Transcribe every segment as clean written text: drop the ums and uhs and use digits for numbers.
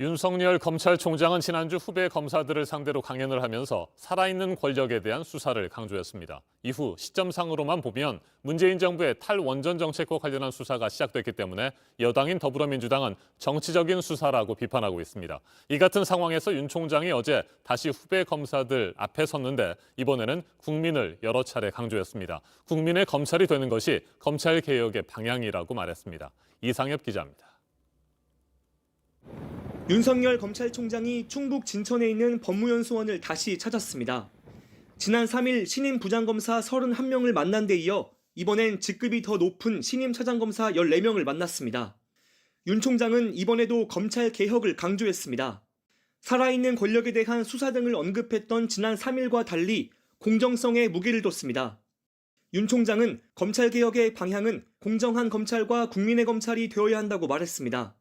윤석열 검찰총장은 지난주 후배 검사들을 상대로 강연을 하면서 살아있는 권력에 대한 수사를 강조했습니다. 이후 시점상으로만 보면 문재인 정부의 탈원전 정책과 관련한 수사가 시작됐기 때문에 여당인 더불어민주당은 정치적인 수사라고 비판하고 있습니다. 이 같은 상황에서 윤 총장이 어제 다시 후배 검사들 앞에 섰는데 이번에는 국민을 여러 차례 강조했습니다. 국민의 검찰이 되는 것이 검찰개혁의 방향이라고 말했습니다. 이상엽 기자입니다. 윤석열 검찰총장이 충북 진천에 있는 법무연수원을 다시 찾았습니다. 지난 3일 신임 부장검사 31명을 만난 데 이어 이번엔 직급이 더 높은 신임 차장검사 14명을 만났습니다. 윤 총장은 이번에도 검찰 개혁을 강조했습니다. 살아있는 권력에 대한 수사 등을 언급했던 지난 3일과 달리 공정성에 무게를 뒀습니다. 윤 총장은 검찰 개혁의 방향은 공정한 검찰과 국민의 검찰이 되어야 한다고 말했습니다.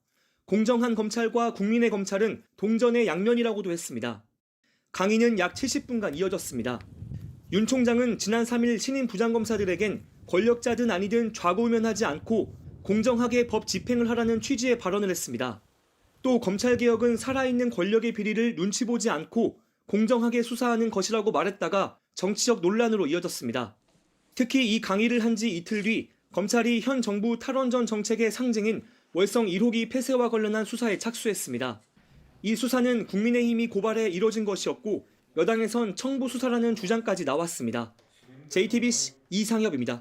공정한 검찰과 국민의 검찰은 동전의 양면이라고도 했습니다. 강의는 약 70분간 이어졌습니다. 윤 총장은 지난 3일 신임 부장검사들에겐 권력자든 아니든 좌고우면하지 않고 공정하게 법 집행을 하라는 취지의 발언을 했습니다. 또 검찰개혁은 살아있는 권력의 비리를 눈치 보지 않고 공정하게 수사하는 것이라고 말했다가 정치적 논란으로 이어졌습니다. 특히 이 강의를 한 지 이틀 뒤 검찰이 현 정부 탈원전 정책의 상징인 월성 1호기 폐쇄와 관련한 수사에 착수했습니다. 이 수사는 국민의힘이 고발해 이뤄진 것이었고 여당에선 청부 수사라는 주장까지 나왔습니다. JTBC 이상엽입니다.